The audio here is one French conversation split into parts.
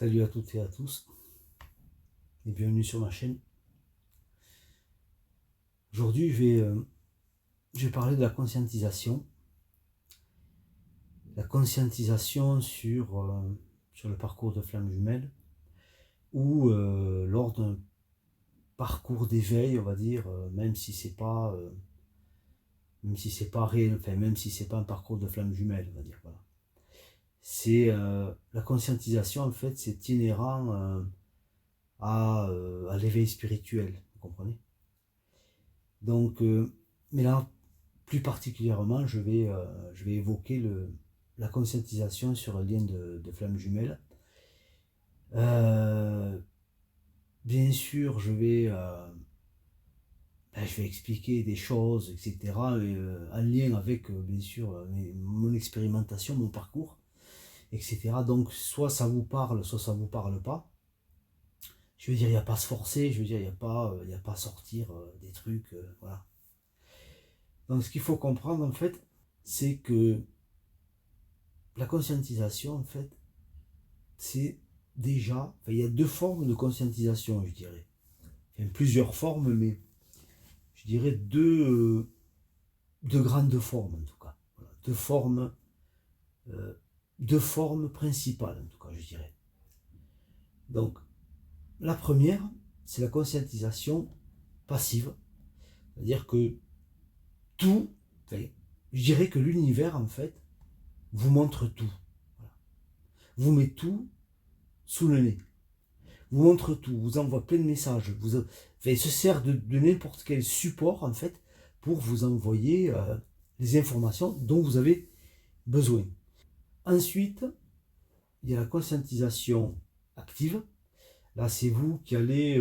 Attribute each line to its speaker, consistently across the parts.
Speaker 1: Salut à toutes et à tous et bienvenue sur ma chaîne. Aujourd'hui je vais parler de la conscientisation. La conscientisation sur le parcours de flamme jumelle ou lors d'un parcours d'éveil, on va dire, même si c'est pas réel, enfin même si c'est pas un parcours de flamme jumelle, on va dire, voilà. C'est la conscientisation, en fait, c'est inhérent à l'éveil spirituel, vous comprenez? Donc, mais là, plus particulièrement, je vais évoquer la conscientisation sur un lien de flamme jumelle. Bien sûr, je vais expliquer des choses, etc., en lien avec, bien sûr, mon expérimentation, mon parcours, etc. Donc, soit ça vous parle, soit ça ne vous parle pas. Je veux dire, il n'y a pas à se forcer, je veux dire, il n'y a pas à sortir des trucs, voilà. Donc, ce qu'il faut comprendre, en fait, c'est que la conscientisation, en fait, c'est déjà, enfin, il y a deux formes de conscientisation, je dirais. Enfin, plusieurs formes, mais je dirais deux grandes formes, en tout cas. Voilà. Deux formes principales, en tout cas, je dirais. Donc, la première, c'est la conscientisation passive. C'est-à-dire que tout, enfin, je dirais que l'univers, en fait, vous montre tout. Voilà. Vous met tout sous le nez. Vous montre tout, vous envoie plein de messages, se sert de n'importe quel support, en fait, pour vous envoyer les informations dont vous avez besoin. Ensuite, il y a la conscientisation active. Là, c'est vous qui allez,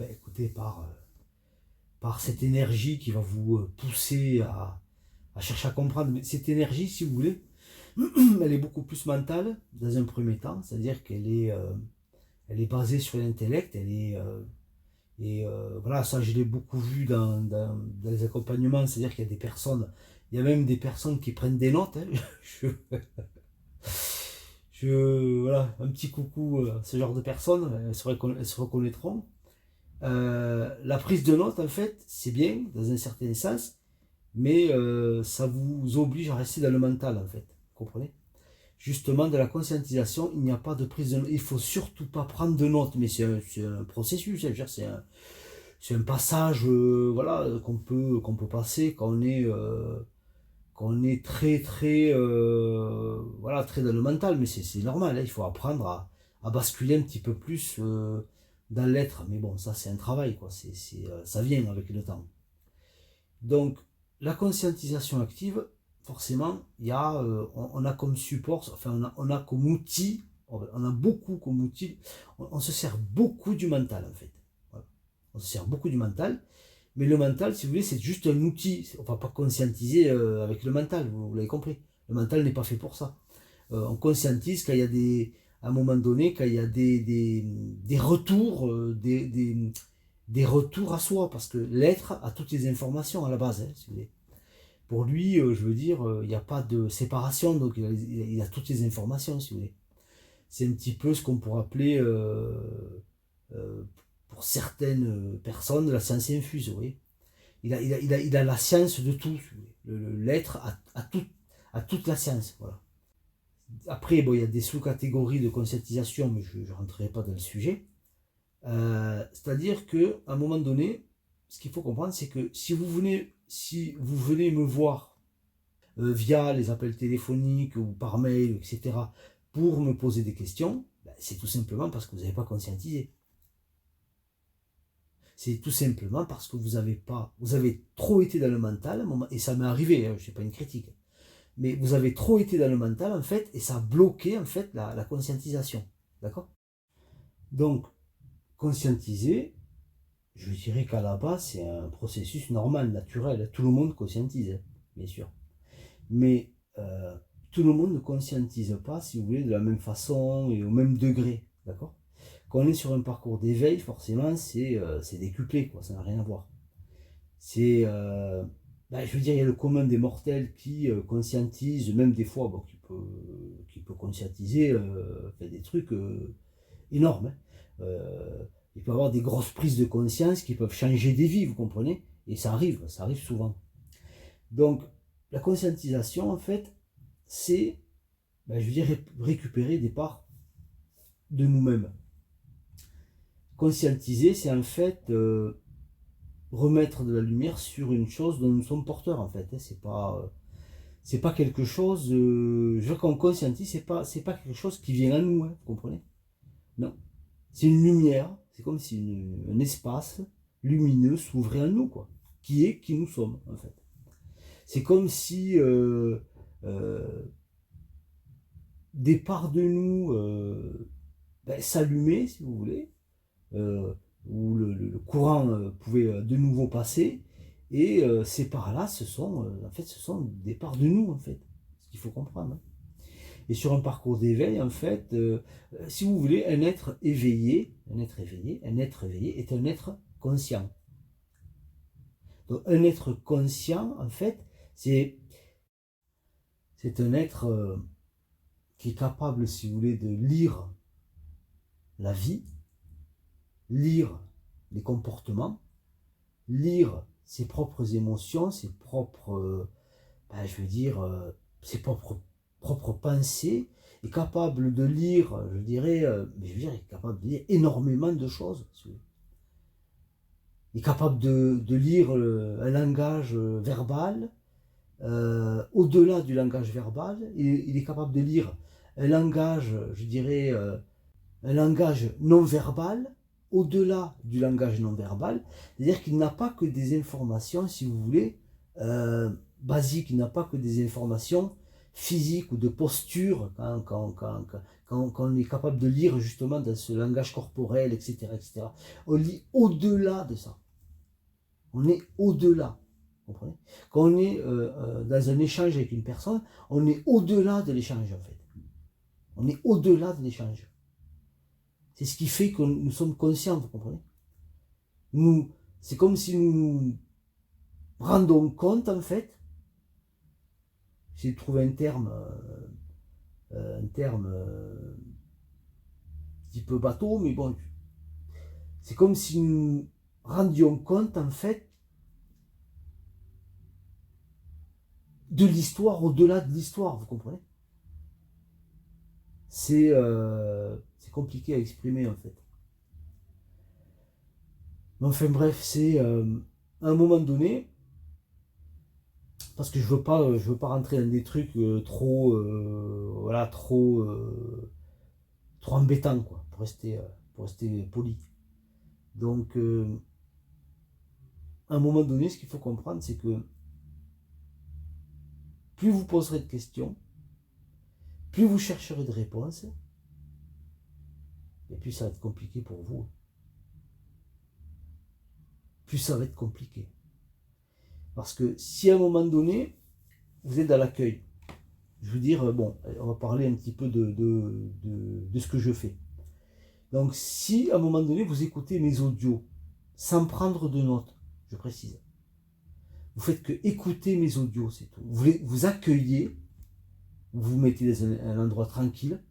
Speaker 1: écoutez, par cette énergie qui va vous pousser à chercher à comprendre. Mais cette énergie, si vous voulez, elle est beaucoup plus mentale dans un premier temps, c'est-à-dire qu'elle est basée sur l'intellect, voilà, ça je l'ai beaucoup vu dans les accompagnements, c'est-à-dire qu'il y a des personnes, il y a même des personnes qui prennent des notes, hein. Voilà, un petit coucou à ce genre de personnes, elles se reconnaîtront. La prise de notes, en fait, c'est bien, dans un certain sens, mais ça vous oblige à rester dans le mental, en fait, vous comprenez? Justement, de la conscientisation, il n'y a pas de prise de notes. Il ne faut surtout pas prendre de notes, mais c'est un processus, c'est un passage voilà, qu'on peut passer quand on est très, très, voilà, très dans le mental, mais c'est normal, hein, il faut apprendre à basculer un petit peu plus dans l'être. Mais bon, ça, c'est un travail, quoi, ça vient avec le temps. Donc, la conscientisation active, forcément, on a comme support, enfin, on a comme outil, on a beaucoup comme outil, on se sert beaucoup du mental, en fait. Voilà. On se sert beaucoup du mental, mais le mental, si vous voulez, c'est juste un outil. On ne va pas conscientiser avec le mental, vous l'avez compris. Le mental n'est pas fait pour ça. On conscientise quand il y a à un moment donné, quand il y a des retours, des retours à soi, parce que l'être a toutes les informations à la base, hein, si vous voulez. Pour lui, je veux dire, il n'y a pas de séparation, donc il a toutes les informations, si vous voulez. C'est un petit peu ce qu'on pourrait appeler, euh, pour certaines personnes, la science infuse, vous voyez. Il a la science de tout, si vous voulez. L'être a toute la science, voilà. Après, bon, il y a des sous-catégories de conscientisation, mais je ne rentrerai pas dans le sujet. C'est-à-dire qu'à un moment donné, ce qu'il faut comprendre, c'est que si vous venez me voir via les appels téléphoniques ou par mail, etc., pour me poser des questions, ben, c'est tout simplement parce que vous n'avez pas conscientisé. C'est tout simplement parce que vous avez trop été dans le mental, et ça m'est arrivé, hein, je ne fais pas une critique, mais vous avez trop été dans le mental, en fait, et ça a bloqué, en fait, la conscientisation. D'accord? Donc, conscientiser, je dirais qu'à la base, c'est un processus normal, naturel. Tout le monde conscientise, bien sûr. Mais tout le monde ne conscientise pas, si vous voulez, de la même façon et au même degré. D'accord? Quand on est sur un parcours d'éveil, forcément, c'est décuplé, quoi. Ça n'a rien à voir. Je veux dire, il y a le commun des mortels qui conscientise, même des fois, bon, qui peut conscientiser fait des trucs énormes. Hein. Il peut y avoir des grosses prises de conscience qui peuvent changer des vies, vous comprenez? Et ça arrive souvent. Donc, la conscientisation, en fait, c'est, ben, je veux dire, récupérer des parts de nous-mêmes. Conscientiser, c'est en fait remettre de la lumière sur une chose dont nous sommes porteurs, en fait. Hein. C'est pas quelque chose, je veux dire, qu'on conscientise, c'est pas quelque chose qui vient à nous, hein, vous comprenez? Non. C'est une lumière, c'est comme si un espace lumineux s'ouvrait à nous, quoi. Qui nous sommes, en fait. C'est comme si des parts de nous ben, s'allumaient, si vous voulez, où le courant pouvait de nouveau passer, et ces parts-là, en fait, ce sont des parts de nous, en fait. Ce qu'il faut comprendre. Hein. Et sur un parcours d'éveil, en fait, si vous voulez, un être éveillé est un être conscient. Donc, un être conscient, en fait, c'est un être qui est capable, si vous voulez, de lire la vie, lire les comportements, lire ses propres émotions, ses propres, ben, je veux dire, ses propres pensées, est capable de lire, je dirais, mais je veux dire, est capable de lire énormément de choses. Il est capable de lire un langage verbal, au-delà du langage verbal, il est capable de lire un langage, je dirais, un langage non verbal, au-delà du langage non verbal, c'est-à-dire qu'il n'a pas que des informations, si vous voulez, basiques, il n'a pas que des informations physiques ou de posture, quand on est capable de lire justement dans ce langage corporel, etc., etc. On lit au-delà de ça. On est au-delà. Vous comprenez? Quand on est dans un échange avec une personne, on est au-delà de l'échange, en fait. On est au-delà de l'échange. C'est ce qui fait que nous sommes conscients, vous comprenez? C'est comme si nous nous rendons compte, en fait, j'ai trouvé un terme un petit peu bateau, mais bon, c'est comme si nous nous rendions compte, en fait, de l'histoire au-delà de l'histoire, vous comprenez? C'est compliqué à exprimer, en fait. Mais enfin bref, c'est à un moment donné, parce que je veux pas rentrer dans des trucs voilà, trop embêtants, quoi, pour rester poli. Donc, à un moment donné, ce qu'il faut comprendre, c'est que plus vous poserez de questions, plus vous chercherez de réponses, et plus ça va être compliqué pour vous. Plus ça va être compliqué. Parce que si à un moment donné, vous êtes dans l'accueil, je veux dire, bon, on va parler un petit peu de ce que je fais. Donc si à un moment donné, vous écoutez mes audios, sans prendre de notes, je précise, vous faites que écouter mes audios, c'est tout. Vous accueillez, vous vous mettez dans un endroit tranquille,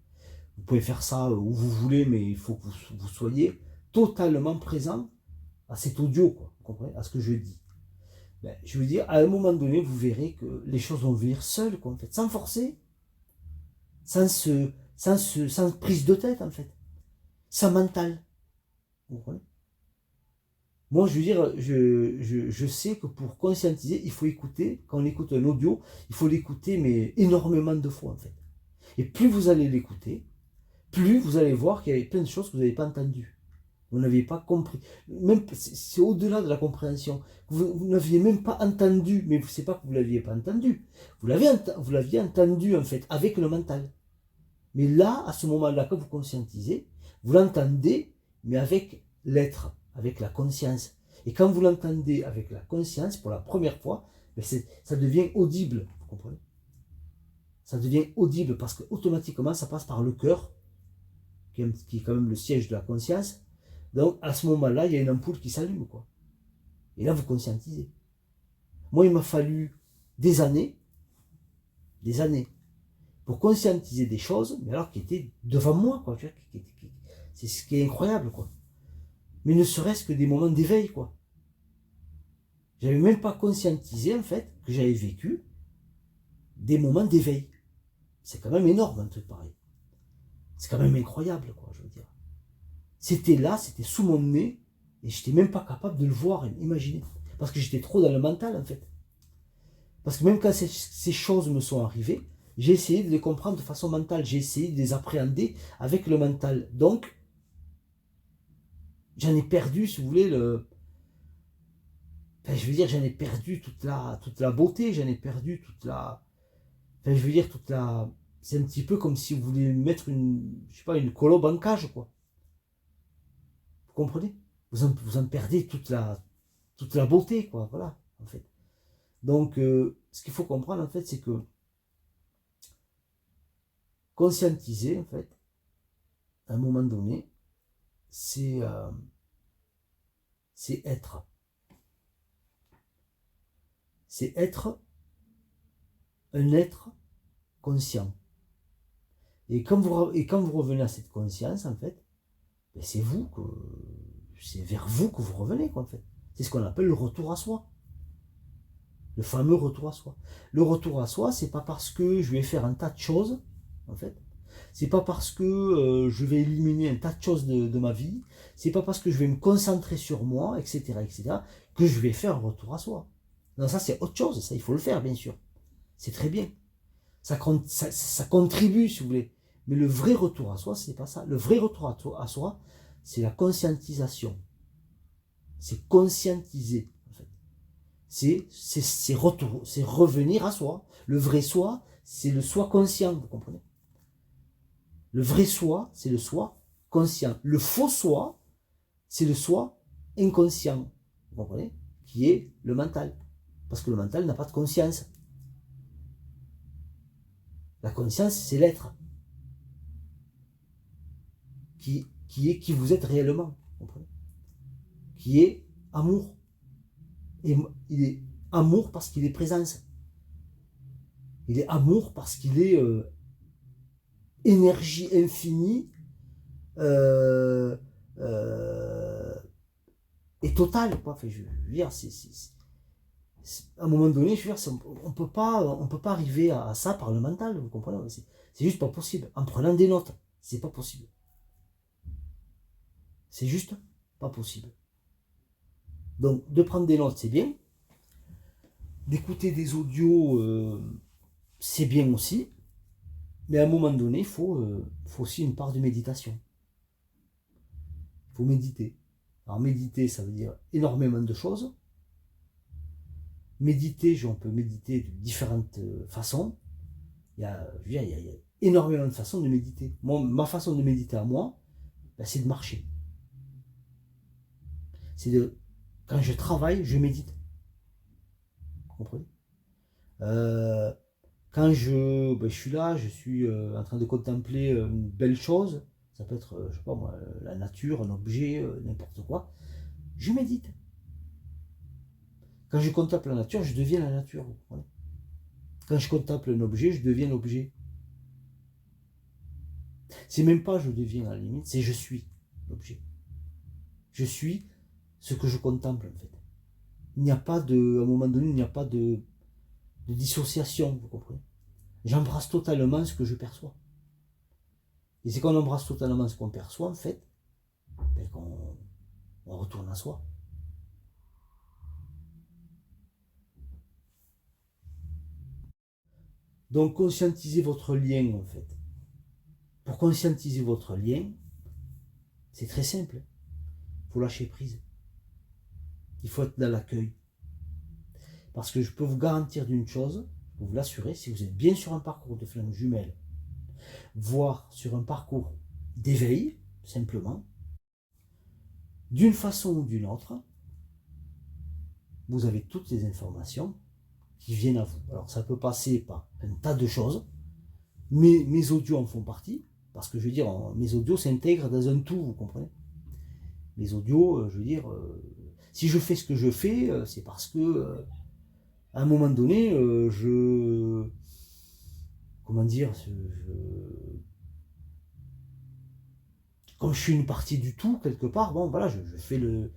Speaker 1: vous pouvez faire ça où vous voulez, mais il faut que vous soyez totalement présent à cet audio, quoi, vous comprenez, à ce que je dis. Ben, je veux dire, à un moment donné, vous verrez que les choses vont venir seules, quoi, en fait, sans forcer, sans prise de tête, en fait, sans mental. Vous comprenez? Moi, je veux dire, je sais que pour conscientiser, il faut écouter, quand on écoute un audio, il faut l'écouter, mais énormément de fois, en fait. Et plus vous allez l'écouter, plus vous allez voir qu'il y avait plein de choses que vous n'avez pas entendues. Vous n'aviez pas compris. Même, c'est au-delà de la compréhension. Vous n'aviez même pas entendu, mais c'est pas que vous ne l'aviez pas entendu. Vous l'aviez entendu, en fait, avec le mental. Mais là, à ce moment-là, quand vous conscientisez, vous l'entendez, mais avec l'être, avec la conscience. Et quand vous l'entendez avec la conscience, pour la première fois, ça devient audible, vous comprenez? Ça devient audible parce que automatiquement, ça passe par le cœur, qui est quand même le siège de la conscience. Donc, à ce moment-là, il y a une ampoule qui s'allume, quoi. Et là, vous conscientisez. Moi, il m'a fallu des années, pour conscientiser des choses, mais alors qui étaient devant moi, quoi. C'est ce qui est incroyable, quoi. Mais ne serait-ce que des moments d'éveil, quoi. J'avais même pas conscientisé, en fait, que j'avais vécu des moments d'éveil. C'est quand même énorme, un truc pareil. C'est quand même incroyable, quoi, je veux dire. C'était là, c'était sous mon nez, et j'étais même pas capable de le voir, imaginer. Parce que j'étais trop dans le mental, en fait. Parce que même quand ces choses me sont arrivées, j'ai essayé de les comprendre de façon mentale. J'ai essayé de les appréhender avec le mental. Donc, j'en ai perdu, si vous voulez, Enfin, je veux dire, j'en ai perdu toute la beauté, j'en ai perdu toute la... Enfin, je veux dire, toute la... C'est un petit peu comme si vous voulez mettre je sais pas, une colombe en cage, quoi. Vous comprenez? Vous en perdez toute la beauté, quoi. Voilà, en fait. Donc, ce qu'il faut comprendre, en fait, c'est que conscientiser, en fait, à un moment donné, c'est être. C'est être un être conscient. Et quand vous revenez à cette conscience, en fait, ben c'est vers vous que vous revenez, quoi, en fait. C'est ce qu'on appelle le retour à soi. Le fameux retour à soi. Le retour à soi, c'est pas parce que je vais faire un tas de choses, en fait. C'est pas parce que je vais éliminer un tas de choses de ma vie. C'est pas parce que je vais me concentrer sur moi, etc., que je vais faire un retour à soi. Non, ça c'est autre chose. Ça, il faut le faire, bien sûr. C'est très bien. Ça contribue, si vous voulez. Mais le vrai retour à soi, c'est pas ça. Le vrai retour à soi, c'est la conscientisation. C'est conscientiser, en fait. C'est revenir à soi. Le vrai soi, c'est le soi conscient, vous comprenez? Le vrai soi, c'est le soi conscient. Le faux soi, c'est le soi inconscient, vous comprenez? Qui est le mental. Parce que le mental n'a pas de conscience. La conscience, c'est l'être. Qui vous êtes réellement, vous comprenez? Qui est amour. Et il est amour parce qu'il est présence. Il est amour parce qu'il est énergie infinie euh, euh, et totale. Quoi. Enfin, je veux dire, à un moment donné, je veux dire, on peut pas arriver à ça par le mental, vous comprenez? C'est juste pas possible. En prenant des notes, c'est pas possible. C'est juste pas possible. Donc, de prendre des notes, c'est bien. D'écouter des audios, c'est bien aussi. Mais à un moment donné, faut aussi une part de méditation. Il faut méditer. Alors méditer, ça veut dire énormément de choses. Méditer, on peut méditer de différentes façons. Il y a énormément de façons de méditer. Ma façon de méditer à moi, ben, c'est de marcher. Quand je travaille, je médite. Vous comprenez? Quand je suis là, je suis en train de contempler une belle chose, ça peut être, je sais pas moi, la nature, un objet, n'importe quoi, je médite. Quand je contemple la nature, je deviens la nature. Voilà. Quand je contemple un objet, je deviens l'objet. C'est même pas je deviens à la limite, c'est je suis l'objet. Je suis ce que je contemple en fait. Il n'y a pas de, à un moment donné, il n'y a pas de dissociation, vous comprenez? J'embrasse totalement ce que je perçois. Et c'est qu'on embrasse totalement ce qu'on perçoit, en fait, ben on retourne à soi. Donc, conscientisez votre lien, en fait. Pour conscientiser votre lien, c'est très simple. Il faut lâcher prise. Il faut être dans l'accueil. Parce que je peux vous garantir d'une chose, je peux vous l'assurer, si vous êtes bien sur un parcours de flamme jumelle, voire sur un parcours d'éveil, simplement, d'une façon ou d'une autre, vous avez toutes les informations qui viennent à vous. Alors ça peut passer par un tas de choses, mais mes audios en font partie, parce que je veux dire, mes audios s'intègrent dans un tout, vous comprenez? Mes audios, je veux dire, si je fais ce que je fais, c'est parce que à un moment donné, comment dire, comme je suis une partie du tout quelque part, bon voilà, je fais le,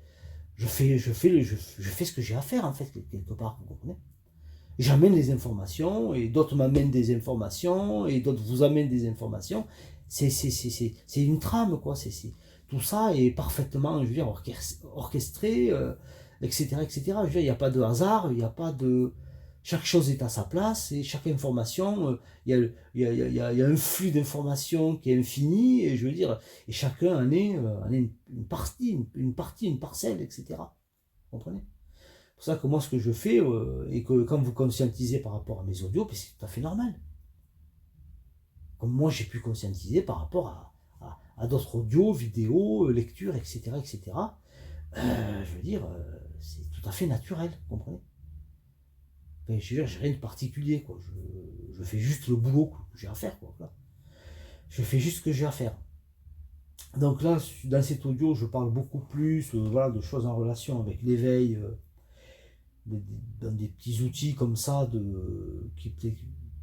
Speaker 1: je fais ce que j'ai à faire en fait quelque part, vous comprenez. J'amène les informations et d'autres m'amènent des informations et d'autres vous amènent des informations. C'est une trame quoi. Tout ça est parfaitement, je veux dire, orchestré, etc., etc. Je veux dire, il n'y a pas de hasard, il n'y a pas de, chaque chose est à sa place et chaque information, il y a un flux d'informations qui est infini et je veux dire, et chacun en est une partie, une parcelle, etc. Vous comprenez? C'est pour ça que moi, ce que je fais, et que quand vous conscientisez par rapport à mes audios, ben, c'est tout à fait normal. Comme moi, j'ai pu conscientiser par rapport à d'autres audios, vidéos, lectures, etc., etc. Je veux dire, c'est tout à fait naturel, vous comprenez? Enfin, je veux dire, j'ai rien de particulier, quoi. Je fais juste le boulot que j'ai à faire, quoi. Voilà. Je fais juste ce que j'ai à faire. Donc là, dans cet audio, je parle beaucoup plus voilà, de choses en relation avec l'éveil, dans des petits outils comme ça qui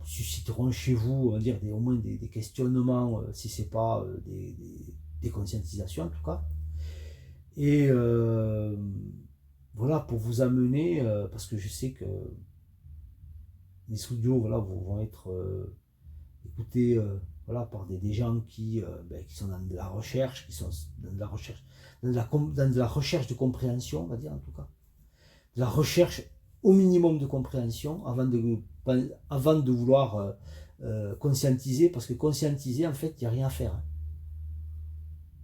Speaker 1: susciteront chez vous, on va dire, au moins des questionnements, si c'est pas des conscientisations en tout cas. Et voilà, pour vous amener, parce que je sais que les audios voilà, vont être écoutés voilà, par des gens qui sont dans de la recherche, qui sont dans de la recherche, dans de la recherche de compréhension, on va dire en tout cas. De la recherche au minimum de compréhension avant de vouloir conscientiser, parce que conscientiser, en fait, il n'y a rien à faire. Hein.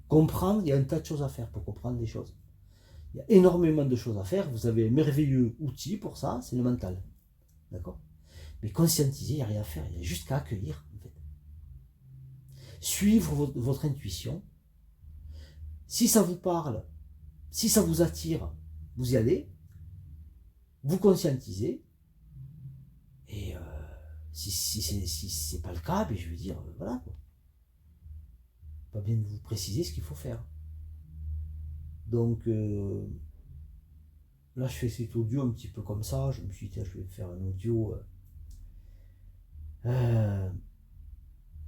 Speaker 1: Comprendre, il y a un tas de choses à faire pour comprendre les choses. Il y a énormément de choses à faire. Vous avez un merveilleux outil pour ça, c'est le mental. D'accord? Mais conscientiser, il n'y a rien à faire. Il y a juste qu'à accueillir. En fait. Suivre votre intuition. Si ça vous parle, si ça vous attire, vous y allez. Vous conscientisez. Et si c'est pas le cas, ben je veux dire, voilà. Quoi. Pas bien de vous préciser ce qu'il faut faire. Donc là, je fais cet audio un petit peu comme ça. Je me suis dit, tiens, je vais faire un audio. Voilà,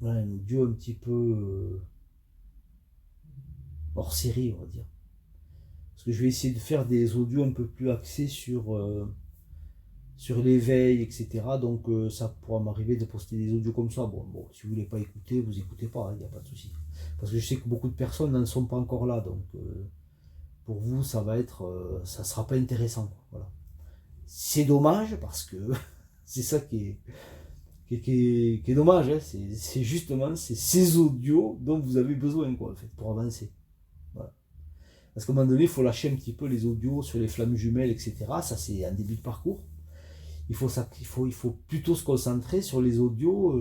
Speaker 1: un audio un petit peu hors série, on va dire. Parce que je vais essayer de faire des audios un peu plus axés sur l'éveil, etc. Donc ça pourra m'arriver de poster des audios comme ça. Bon, si vous voulez pas écouter, vous écoutez pas, il n'y a pas de souci. Parce que je sais que beaucoup de personnes n'en sont pas encore là, donc pour vous, ça sera pas intéressant. Quoi. Voilà. C'est dommage parce que c'est ça qui est dommage. Hein. C'est justement ces audios dont vous avez besoin quoi, en fait, pour avancer. Voilà. Parce qu'à un moment donné, il faut lâcher un petit peu les audios sur les flammes jumelles, etc. Ça, c'est un début de parcours. Il faut plutôt se concentrer sur les audios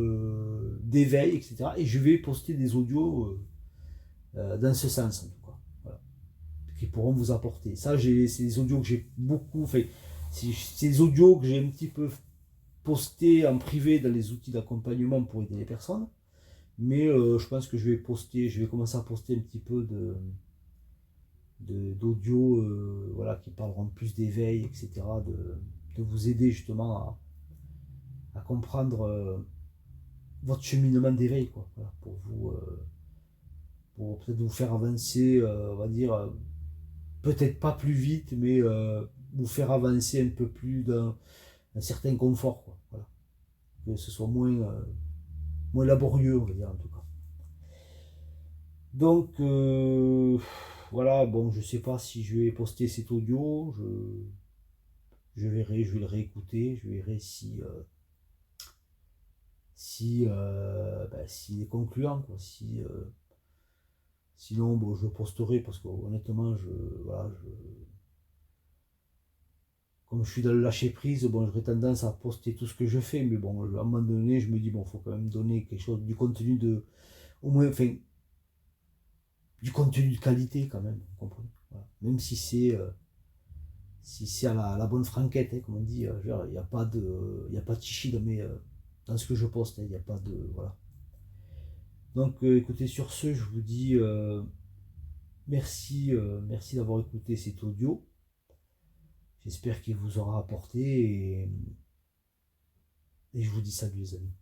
Speaker 1: d'éveil, etc. Et je vais poster des audios dans ce sens, en tout cas. Voilà. Qui pourront vous apporter. Ça, c'est des audios que j'ai beaucoup fait. C'est des audios que j'ai un petit peu postés en privé dans les outils d'accompagnement pour aider les personnes. Mais je pense que je vais commencer à poster un petit peu d'audio voilà, qui parleront plus d'éveil, etc. De vous aider justement à comprendre votre cheminement d'éveil, quoi. Voilà, pour peut-être vous faire avancer, on va dire, peut-être pas plus vite, mais vous faire avancer un peu plus d'un certain confort, quoi. Voilà. Que ce soit moins laborieux, on va dire en tout cas. Donc, voilà, bon, je sais pas si je vais poster cet audio, je verrai, je vais le réécouter, je verrai s'il est concluant, quoi, sinon, bon, je posterai parce que honnêtement, voilà, comme je suis dans le lâcher prise, bon, j'aurais tendance à poster tout ce que je fais, mais bon, à un moment donné, je me dis, bon, faut quand même donner quelque chose, du contenu au moins, enfin, du contenu de qualité quand même, vous comprenez, voilà. Même si c'est à la bonne franquette, hein, comme on dit, il n'y a pas de chichi dans ce que je poste, hein, il n'y a pas de, voilà. Donc, écoutez, sur ce, je vous dis merci d'avoir écouté cet audio. J'espère qu'il vous aura apporté et je vous dis salut les amis.